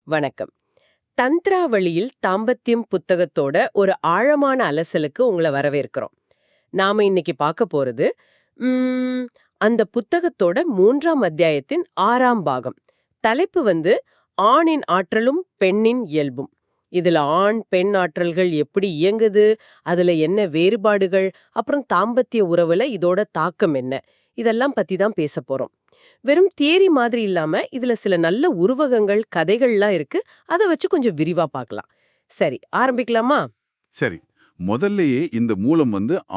வணக்கம். தந்த்ராவளியில் தாம்பத்தியம் புத்தகத்தோட ஒரு ஆழமான அலசலுக்கு உங்களை வரவேற்கிறோம். நாம இன்னைக்கு பார்க்க போறது அந்த புத்தகத்தோட 3ஆம் அத்தியாயத்தின் 6ஆம் பாகம். தலைப்பு ஆணின் ஆற்றலும் பெண்ணின் இயல்பும். இதுல ஆண் பெண் ஆற்றல்கள் எப்படி இயங்குது, அதுல என்ன வேறுபாடுகள், அப்புறம் தாம்பத்திய உறவுல இதோட தாக்கம் என்ன, இதெல்லாம் பத்தி தான் பேச போறோம். வெறும் தியரி மாதிரி இல்லாம இதுல சில நல்ல உருவகங்கள் கதைகள்லாம் இருக்கு. அதை வச்சு கொஞ்சம் விரிவா பார்க்கலாம். சரி, ஆரம்பிக்கலாமா? சரி. முதல்லயே இந்த மூலம்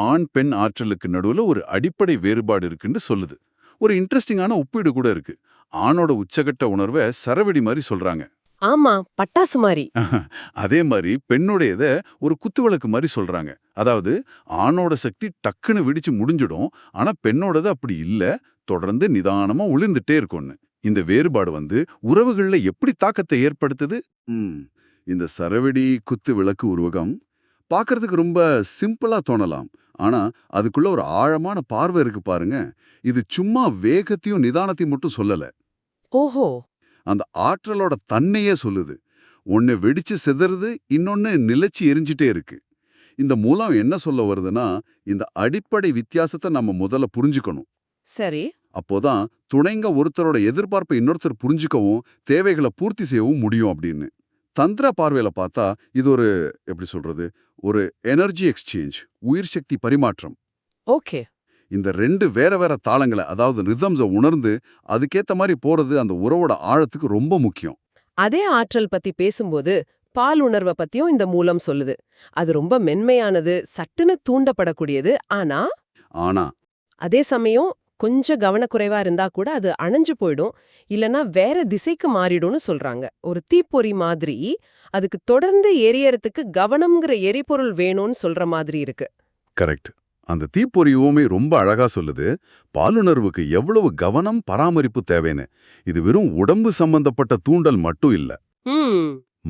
ஆண் பெண் ஆற்றலுக்கு நடுவுல ஒரு அடிப்படை வேறுபாடு இருக்குன்னு சொல்லுது. ஒரு இன்ட்ரெஸ்டிங்கான ஒப்பீடு கூட இருக்கு. ஆணோட உச்சகட்ட உணர்வை சரவெடி மாதிரி சொல்றாங்க. ஆமா, பட்டாசு மாதிரி. அதே மாதிரி பெண்ணுடையத ஒரு குத்துவிளக்கு மாதிரி சொல்றாங்க. அதாவது ஆணோட சக்தி டக்குன்னு வெடிச்சு முடிஞ்சிடும், ஆனா பெண்ணோடது அப்படி இல்ல, தொடர்ந்து நிதானமா உளிர்ந்துட்டே இருக்கும்னு. இந்த வேறுபாடு உறவுகள்ல எப்படி தாக்கத்தை ஏற்படுத்துது? இந்த சரவெடி குத்து விளக்கு உருவகம் பார்க்கறதுக்கு ரொம்ப சிம்பிளா தோணலாம். ஆனா அதுக்குள்ள ஒரு ஆழமான பார்வை இருக்கு பாருங்க. இது சும்மா வேகத்தையும் நிதானத்தையும் மட்டும் சொல்லல. ஓஹோ. அந்த ஆற்றலோட தன்னையே சொல்லுது. ஒன்னு வெடிச்சு சிதறுது, இன்னொன்னு நிலைச்சு எரிஞ்சிட்டே இருக்கு. இந்த மூலம் என்ன சொல்ல வருதுன்னா, இந்த அடிப்படை வித்தியாசத்தை நம்ம முதல்ல புரிஞ்சுக்கணும். சரி. அப்போதான் துணைங்க ஒருத்தரோட எதிர்பார்ப்பை இன்னொருத்தர் புரிஞ்சுக்கவும் தேவைகளை பூர்த்தி செய்யவும் முடியும் அப்படின்னு. தந்திர பார்வையில பார்த்தா இது ஒரு எப்படி சொல்றது, ஒரு எனர்ஜி எக்ஸ்சேஞ்ச், உயிர் சக்தி பரிமாற்றம். ஓகே. இந்த ரெண்டு வேற வேற தாளங்களை, அதாவது ரிதம்ஸை உணர்ந்து அதுக்கேத்த மாதிரி போறது அந்த உறவோட ஆழத்துக்கு ரொம்ப முக்கியம். அதே ஆற்றல் பத்தி பேசும்போது பால் உணர்வை பத்தியும் இந்த மூலம் சொல்லுது. அது ரொம்ப மென்மையானது, சட்டுன்னு தூண்டப்படக்கூடியது. ஆனா ஆனா அதே சமயம் கொஞ்சம் கவனக்குறைவா இருந்தா கூட அது அணைஞ்சு போயிடும், இல்லனா வேற திசைக்கு மாறிடும்னு சொல்றாங்க. ஒரு தீப்பொறி மாதிரி அதுக்கு தொடர்ந்து எரியறதுக்கு கவனம்ங்கிற எரிபொருள் வேணும்னு சொல்ற மாதிரி இருக்கு. கரெக்ட். அந்த தீப்பொறி ஊமை ரொம்ப அழகா சொல்லுது. பாலுணர்வுக்கு எவ்வளவு கவனம் பராமரிப்பு தேவைன்னு. இது வெறும் உடம்பு சம்பந்தப்பட்ட தூண்டல் மட்டும் இல்ல.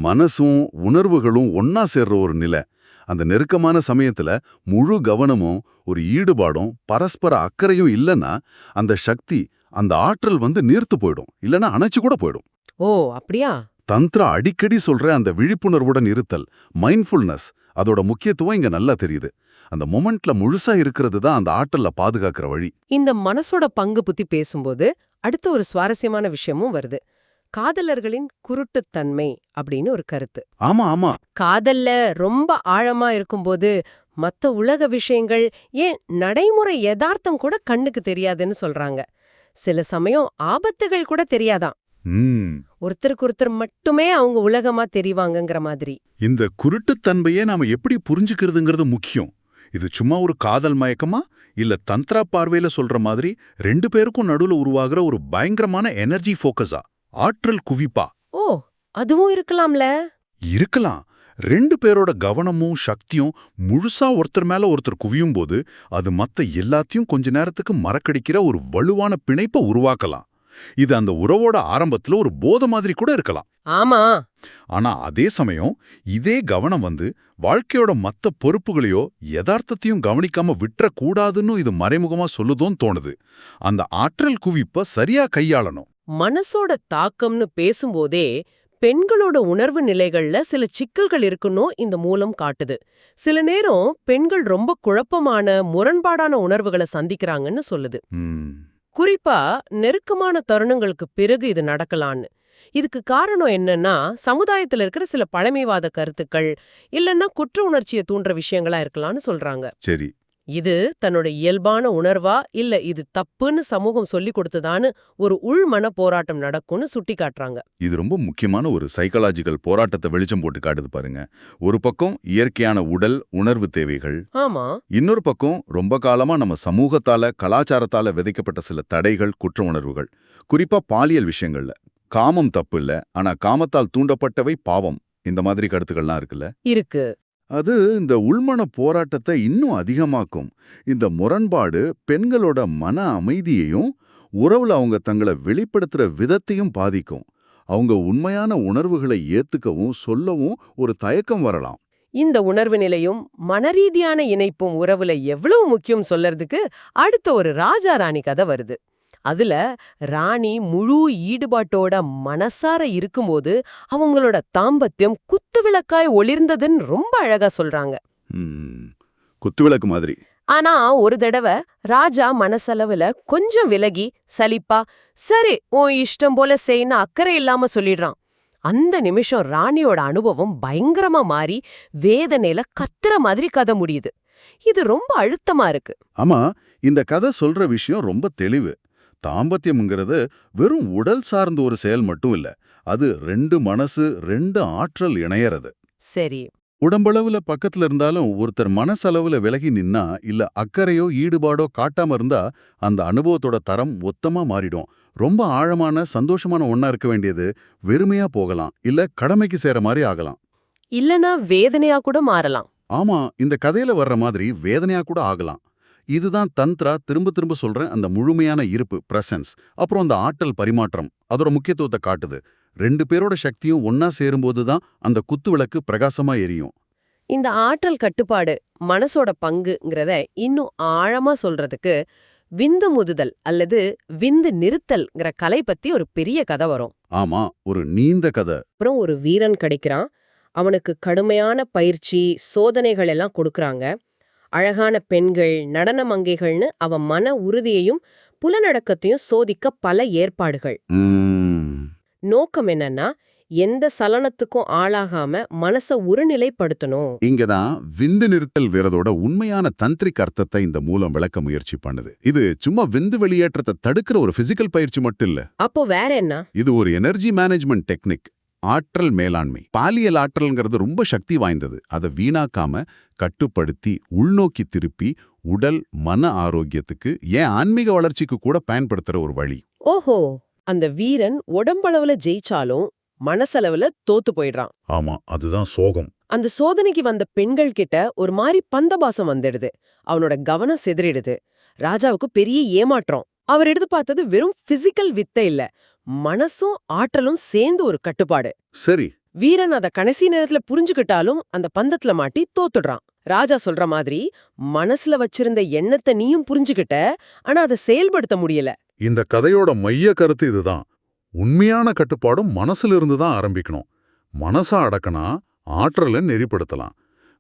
மனசும் உணர்வுகளும் ஒன்னா சேர்ற ஒரு நிலை. அந்த நெருக்கமான சமயத்துல முழு கவனமும் ஒரு ஈடுபாடும் பரஸ்பர அக்கறையும் இல்லைன்னா அந்த சக்தி, அந்த ஆற்றல் நீர்த்து போயிடும், இல்லைன்னா அணைச்சு கூட போயிடும். ஓ, அப்படியா? தந்திரா அடிக்கடி சொல்ற அந்த விழிப்புணர்வுடன் இருத்தல், மைண்ட்ஃபுல்னஸ், அதோட முக்கியத்துவம் இங்க நல்லா தெரியுது. அந்த மொமெண்ட்ல முழுசா இருக்கிறது தான் அந்த ஆற்றல்ல பாதுகாக்கிற வழி. இந்த மனசோட பங்கு பத்தி பேசும்போது அடுத்த ஒரு சுவாரஸ்யமான விஷயமும் வருது. காதலர்களின் குருட்டுத்தன்மை அப்படின்னு ஒரு கருத்து. ஆமா ஆமா. காதல்ல ரொம்ப ஆழமா இருக்கும்போது மத்த உலக விஷயங்கள், ஏன் நடைமுறை யதார்த்தம் கூட கண்ணுக்கு தெரியாதுன்னு சொல்றாங்க. சில சமயம் ஆபத்துகள் கூட தெரியாதான். ஒருத்தருக்கு ஒருத்தர் மட்டுமே அவங்க உலகமா தெரிவாங்கங்கிற மாதிரி. இந்த குருட்டுத்தன்மையை நாம எப்படி புரிஞ்சுக்கிறதுங்கிறது முக்கியம். இது சும்மா ஒரு காதல் மயக்கமா, இல்ல தந்திரா பார்வையில சொல்ற மாதிரி ரெண்டு பேருக்கும் நடுவுல உருவாகிற ஒரு பயங்கரமான எனர்ஜி ஃபோக்கஸா, ஆற்றல் குவிப்பா? ஓ, அதுவும் இருக்கலாம்ல. இருக்கலாம். ரெண்டு பேரோட கவனமும் சக்தியும் முழுசா ஒருத்தர் மேல ஒருத்தர் குவியும் போது அது மத்த எல்லாத்தையும் கொஞ்ச நேரத்துக்கு மறக்கடிக்கிற ஒரு வலுவான பிணைப்பை உருவாக்கலாம். இது அந்த உறவோட ஆரம்பத்துல ஒரு போத மாதிரி கூட இருக்கலாம். ஆமா. ஆனா அதே சமயம் இதே கவனம் வாழ்க்கையோட மத்த பொறுப்புகளையோ யதார்த்தத்தையும் கவனிக்காம விட்டுறக்கூடாதுன்னு இது மறைமுகமா சொல்லுதோன்னு தோணுது. அந்த ஆற்றல் குவிப்ப சரியா கையாளணும். மனசோட தாக்கம்னு பேசும்போதே பெண்களோட உணர்வு நிலைகள்ல சில சிக்கல்கள் இருக்குன்னு இந்த மூலம் காட்டுது. சில நேரம் பெண்கள் ரொம்ப குழப்பமான முரண்பாடான உணர்வுகளை சந்திக்கிறாங்கன்னு சொல்லுது. குறிப்பா நெருக்கமான தருணங்களுக்கு பிறகு இது நடக்கலான்னு. இதுக்கு காரணம் என்னன்னா, சமுதாயத்துல இருக்கிற சில பழமைவாத கருத்துக்கள், இல்லன்னா குற்ற உணர்ச்சியை தூண்டுற விஷயங்களா இருக்கலாம்னு சொல்றாங்க. சரி. இது தன்னோட இயல்பான உணர்வா, இல்ல இது தப்புன்னு சமூகம் சொல்லி கொடுத்ததான்னு ஒரு உள்மன போராட்டம் நடக்கும்னு சுட்டி காட்டுறாங்க. இது ரொம்ப முக்கியமான ஒரு சைக்காலஜிக்கல் போராட்டத்தை வெளிச்சம் போட்டு காட்டுது பாருங்க. ஒரு பக்கம் இயற்கையான உடல் உணர்வு தேவைகள், ஆமா. இன்னொரு பக்கம் ரொம்ப காலமா நம்ம சமூகத்தால கலாச்சாரத்தால விதைக்கப்பட்ட சில தடைகள், குற்ற உணர்வுகள். குறிப்பா பாலியல் விஷயங்கள்ல காமம் தப்பு இல்ல, ஆனா காமத்தால் தூண்டப்பட்டவை பாவம், இந்த மாதிரி கருத்துக்கள்லாம் இருக்குல்ல. இருக்கு. அது இந்த உள்மன போராட்டத்தை இன்னும் அதிகமாக்கும். இந்த முரண்பாடு பெண்களோட மன அமைதியையும் உறவுல அவங்க தங்களை வெளிப்படுத்துற விதத்தையும் பாதிக்கும். அவங்க உண்மையான உணர்வுகளை ஏத்துக்கவும் சொல்லவும் ஒரு தயக்கம் வரலாம். இந்த உணர்வு நிலையும் மனரீதியான இணைப்பும் உறவுல எவ்வளவு முக்கியம் சொல்லறதுக்கு அடுத்த ஒரு ராஜா ராணி கதை வருது. அதுல ராணி முழு ஈடுபாட்டோட மனசார இருக்கும்போது அவங்களோட தாம்பத்தியம் குத்துவிளக்காய் ஒளிர்ந்ததுன்னு ரொம்ப அழகா சொல்றாங்க. ம், குத்துவிளக்கு மாதிரி. ஆனா ஒரு தடவை ராஜா மனசளவுல கொஞ்சம் விலகி சலிப்பா சரி உன் இஷ்டம் போல செய்யன்னு அக்கறை இல்லாம சொல்லிடுறான். அந்த நிமிஷம் ராணியோட அனுபவம் பயங்கரமா மாறி வேதனையில கத்துற மாதிரி கதை முடியுது. இது ரொம்ப அழுத்தமா இருக்கு. ஆமா, இந்த கதை சொல்ற விஷயம் ரொம்ப தெளிவு. தாம்பத்தியம்ங்கிறது வெறும் உடல் சார்ந்த ஒரு செயல் மட்டும் இல்ல. அது ரெண்டு மனசு, ரெண்டு ஆற்றல் இணையறது. சரி. உடம்பளவுல பக்கத்துல இருந்தாலும் ஒருத்தர் மனசளவுல விலகி நின்னா, இல்ல அக்கறையோ ஈடுபாடோ காட்டாம இருந்தா, அந்த அனுபவத்தோட தரம் மொத்தமா மாறிடும். ரொம்ப ஆழமான சந்தோஷமான ஒண்ணா இருக்க வேண்டியது வெறுமையா போகலாம், இல்ல கடமைக்கு சேர மாதிரி ஆகலாம். இல்லனா வேதனையா கூட மாறலாம். ஆமா, இந்த கதையில வர்ற மாதிரி வேதனையா கூட ஆகலாம். இதுதான் தந்த்ரா திரும்ப திரும்ப சொல்ற அந்த முழுமையான இருப்பு, பிரசன்ஸ், அப்புறம் அந்த ஆற்றல் பரிமாற்றம், அதோட முக்கியத்துவத்தை காட்டுது. ரெண்டு பேரோட சக்தியும் ஒன்னா சேரும்போது தான் அந்த குத்து விளக்கு பிரகாசமா எரியும். இந்த ஆற்றல் கட்டுப்பாடு மனசோட பங்குங்கிறத இன்னும் ஆழமா சொல்றதுக்கு விந்து முதுதல் அல்லது விந்து நிறுத்தல்ங்கிற கலை பத்தி ஒரு பெரிய கதை வரும். ஆமா, ஒரு நீண்ட கதை. அப்புறம் ஒரு வீரன் கிடைக்கிறான். அவனுக்கு கடுமையான பயிற்சி சோதனைகள் எல்லாம் கொடுக்கறாங்க. அழகான பெண்கள் நடன மங்கைகள்னு அவன் மன உறுதியையும் புலனடக்கத்தையும் சோதிக்க பல ஏற்பாடுகள். ம், நோக்கம் என்னன்னா எந்த சலனத்துக்கும் ஆளாகாம மனச ஒருநிலைப்படுத்தணும். இங்கதான் விந்து நிறுத்தல் வீரதோட உண்மையான தந்திரிக் அர்த்தத்தை இந்த மூலம் விளக்க முயற்சி பண்ணுது. இது சும்மா விந்து வெளியேற்றத்தை தடுக்கிற ஒரு பிசிக்கல் பயிற்சி மட்டும் இல்ல. அப்போ வேற என்ன? இது ஒரு எனர்ஜி மேனேஜ்மெண்ட் டெக்னிக், ஆற்றல் மேலாண்மை. பாலியல் ஆற்றல்ங்கிறது ரொம்ப சக்தி வாய்ந்தது. அதை வீணாக்காம கட்டுப்படுத்தி உள்நோக்கி திருப்பி உடல் மன ஆரோக்கியத்துக்கு, ஏன் ஆன்மீக வளர்ச்சிக்கு கூட பயன்படுத்துற ஒரு வழி. ஓஹோ, அந்த வீரன் உடம்பளவுல ஜெயிச்சாலும் மனசளவுல தோத்து போயிடுறான். ஆமா, அதுதான் சோகம். அந்த சோதனைக்கு வந்த பெண்கள் கிட்ட ஒரு மாதிரி பந்தபாசம் வந்துடுது. அவனோட கவனம் சிதறிடுது. ராஜாவுக்கு பெரிய ஏமாற்றம். அவர் எடுத்து பார்த்தது வெறும் பிசிக்கல் வித்தை இல்ல, மனசும் ஆற்றலும் சேர்ந்து ஒரு கட்டுப்பாடு. சரி. வீரன் அத கடைசி நேரத்துல புரிஞ்சுக்கிட்டாலும் அந்த பந்தத்துல மாட்டி தோத்துடுறான். ராஜா சொல்ற மாதிரி மனசுல வச்சிருந்த எண்ணத்தை நீயும் புரிஞ்சுக்கிட்ட, ஆனா அதை செயல்படுத்த முடியல. இந்த கதையோட மைய கருத்து இதுதான். உண்மையான கட்டுப்பாடும் மனசுல இருந்து தான் ஆரம்பிக்கணும். மனச அடக்கனா ஆற்றலை நெறிப்படுத்தலாம்.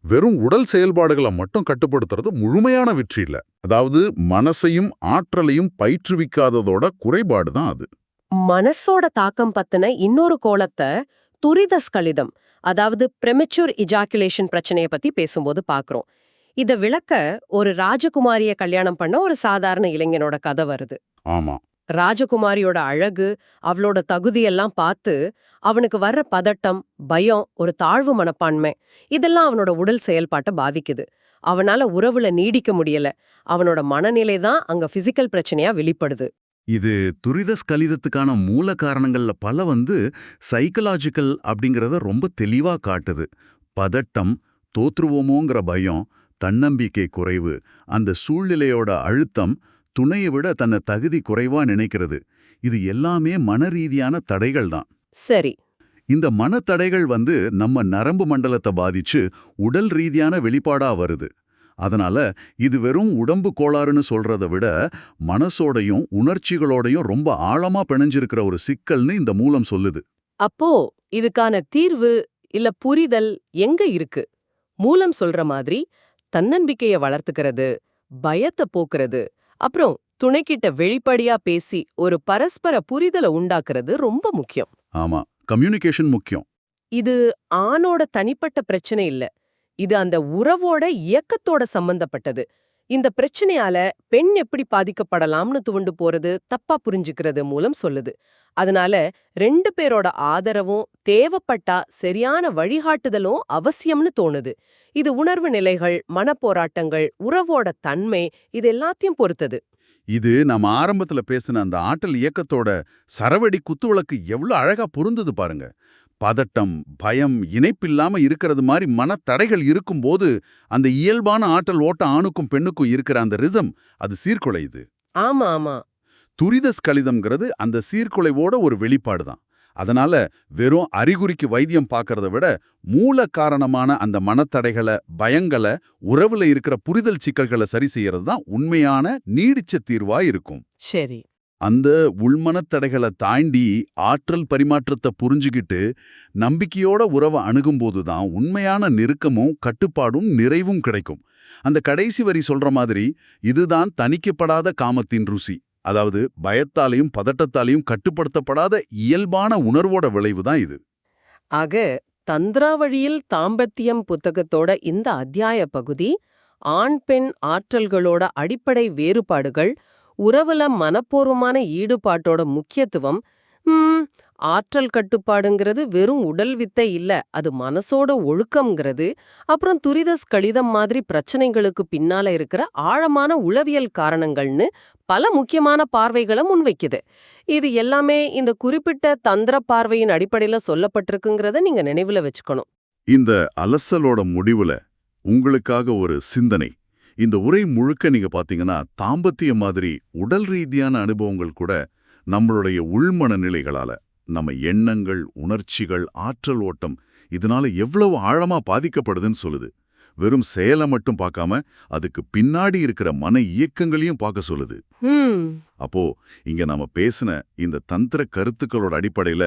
வெறும் உடல் செயல்பாடுகளை மட்டும் கட்டுப்படுத்துறது முழுமையான வெற்றி இல்ல. அதாவது மனசையும் ஆற்றலையும் பயிற்றுவிக்காததோட குறைபாடு தான் அது. மனசோட தாக்கம் பத்தின இன்னொரு கோணத்தை துரித ஸ்கலிதம், அதாவது பிரெமெச்சூர் இஜாக்குலேஷன் பிரச்சனைய பத்தி பேசும்போது பாக்குறோம். இத விளக்க ஒரு ராஜகுமாரிய கல்யாணம் பண்ண ஒரு சாதாரண இளைஞனோட கதை வருது. ஆமா. ராஜகுமாரியோட அழகு, அவளோட தகுதியெல்லாம் பார்த்து அவனுக்கு வர்ற பதட்டம், பயம், ஒரு தாழ்வு மனப்பான்மை, இதெல்லாம் அவனோட உடல் செயல்பாட்டை பாதிக்குது. அவனால உறவுல நீடிக்க முடியல. அவனோட மனநிலை தான் அங்க பிசிக்கல் பிரச்சனையா வெளிப்படுது. இது துரித ஸ்கலிதத்துக்கான மூல காரணங்கள்ல பல சைக்கலாஜிக்கல் அப்படிங்கறத ரொம்ப தெளிவா காட்டுது. பதட்டம், தோற்றுவோமோங்கிற பயம், தன்னம்பிக்கை குறைவு, அந்த சூழ்நிலையோட அழுத்தம், துணையை விட தன்னை தகுதி குறைவா நினைக்கிறது, இது எல்லாமே மனரீதியான தடைகள் தான். சரி. இந்த மனத்தடைகள் நம்ம நரம்பு மண்டலத்தை பாதிச்சு உடல் ரீதியான வெளிப்பாடா வருது. அதனால இது வெறும் உடம்பு கோளாறுன்னு சொல்றதை விட மனசோடையும் உணர்ச்சிகளோடையும் ரொம்ப ஆழமா பிணைஞ்சிருக்கிற ஒரு சிக்கல்னு இந்த மூலம் சொல்லுது. அப்போ இதுக்கான தீர்வு இல்ல புரிதல் எங்க இருக்கு? மூலம் சொல்ற மாதிரி தன்னம்பிக்கைய வளர்த்துக்கிறது, பயத்தை போக்குறது, அப்புறம் துணைக்கிட்ட வெளிப்படையா பேசி ஒரு பரஸ்பர புரிதலை உண்டாக்குறது ரொம்ப முக்கியம். ஆமா, கம்யூனிகேஷன் முக்கியம். இது ஆணோட தனிப்பட்ட பிரச்சனை இல்ல, இது அந்த உறவோட இயக்கத்தோட சம்பந்தப்பட்டது. இந்த பிரச்சனையால பெண் எப்படி பாதிக்கப்படலாம்னு துவண்டு போறது தப்பா புரிஞ்சுக்கிறது மூலம் சொல்லுது. அதனால 2 பேரோட ஆதரவும் தேவைப்பட்டா சரியான வழிகாட்டுதலும் அவசியம்னு தோணுது. இது உணர்வு நிலைகள், மனப்போராட்டங்கள், உறவோட தன்மை, இது எல்லாத்தையும் பொறுத்தது. இது நம்ம ஆரம்பத்துல பேசின அந்த ஆற்றல் இயக்கத்தோட சரவெடி குத்துவிளக்கு எவ்வளவு அழகா பொருந்தது பாருங்க. பதட்டம், பயம், இணைப்பில்லாம இருக்கிறது மாதிரி மனத்தடைகள் இருக்கும்போது அந்த இயல்பான ஆற்றல் ஓட்ட ஆணுக்கும் பெண்ணுக்கும் இருக்கிற அந்த ரிதம் அது சீர்குலையுது. ஆமா ஆமா. துரித ஸ்கலிதம்ங்கிறது அந்த சீர்குலைவோட ஒரு வெளிப்பாடு தான். அதனால வெறும் அறிகுறிக்கு வைத்தியம் பார்க்கறத விட மூல காரணமான அந்த மனத்தடைகளை, பயங்களை, உறவுல இருக்கிற புரிதல் சிக்கல்களை சரி செய்யறது தான் உண்மையான நீடிச்ச தீர்வா இருக்கும். சரி. அந்த உள்மனத்தடைகளை தாண்டி ஆற்றல் பரிமாற்றத்தை புரிஞ்சுக்கிட்டு நம்பிக்கையோட உறவை அணுகும்போது தான் உண்மையான நெருக்கமும் கட்டுப்பாடும் நிறைவும் கிடைக்கும். அந்த கடைசி வரி சொல்ற மாதிரி, இதுதான் தணிக்கப்படாத காமத்தின் ருசி. அதாவது பயத்தாலையும் பதட்டத்தாலையும் கட்டுப்படுத்தப்படாத இயல்பான உணர்வோட விளைவு தான் இது. ஆக தந்திராவழியில் தாம்பத்தியம் புத்தகத்தோட இந்த அத்தியாய பகுதி ஆண் பெண் ஆற்றல்களோட அடிப்படை வேறுபாடுகள், உறவுல மனப்பூர்வமான ஈடுபாட்டோட முக்கியத்துவம், ஆற்றல் கட்டுப்பாடுங்கிறது வெறும் உடல் வித்தை இல்ல, அது மனசோட ஒழுக்கம்ங்கிறது, அப்புறம் துரித கழிதம் மாதிரி பிரச்சனைகளுக்கு பின்னால இருக்கிற ஆழமான உளவியல் காரணங்கள்னு பல முக்கியமான பார்வைகளை முன்வைக்குது. இது எல்லாமே இந்த குறிப்பிட்ட தந்திர பார்வையின் அடிப்படையில சொல்லப்பட்டிருக்குங்கிறத நீங்க நினைவுல வச்சுக்கணும். இந்த அலசலோட முடிவுல உங்களுக்காக ஒரு சிந்தனை. இந்த உரை முழுக்க நீங்க பாத்தீங்கன்னா தாம்பத்திய மாதிரி உடல் ரீதியான அனுபவங்கள் கூட நம்மளுடைய உள்மன நிலைகளால, நம்ம எண்ணங்கள், உணர்ச்சிகள், ஆற்றல் ஓட்டம் இதனால எவ்வளவு ஆழமா பாதிக்கப்படுதுன்னு சொல்லுது. வெறும் செயலை மட்டும் பார்க்காம அதுக்கு பின்னாடி இருக்கிற மன இயக்கங்களையும் பார்க்க சொல்லுது. அப்போ இங்க நாம பேசின இந்த தந்திர கருத்துக்களோட அடிப்படையில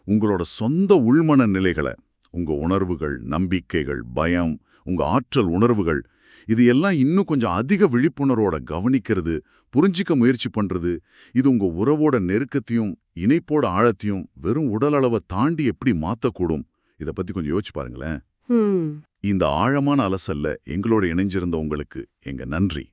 உங்களோட சொந்த உள்மன நிலைகளை, உங்க உணர்வுகள், நம்பிக்கைகள், பயம், உங்க ஆற்றல் உணர்வுகள், இது எல்லாம் இன்னும் கொஞ்சம் அதிக விழிப்புணர்வோட கவனிக்கிறது, புரிஞ்சிக்க முயற்சி பண்றது, இது உங்க உறவோட நெருக்கத்தையும் இணைப்போட ஆழத்தையும் வெறும் உடல் அளவை தாண்டி எப்படி மாத்தக்கூடும், இதை பத்தி கொஞ்சம் யோசிச்சு பாருங்களேன். இந்த ஆழமான அலசல்ல எங்களோட இணைஞ்சிருந்த உங்களுக்கு எங்க நன்றி.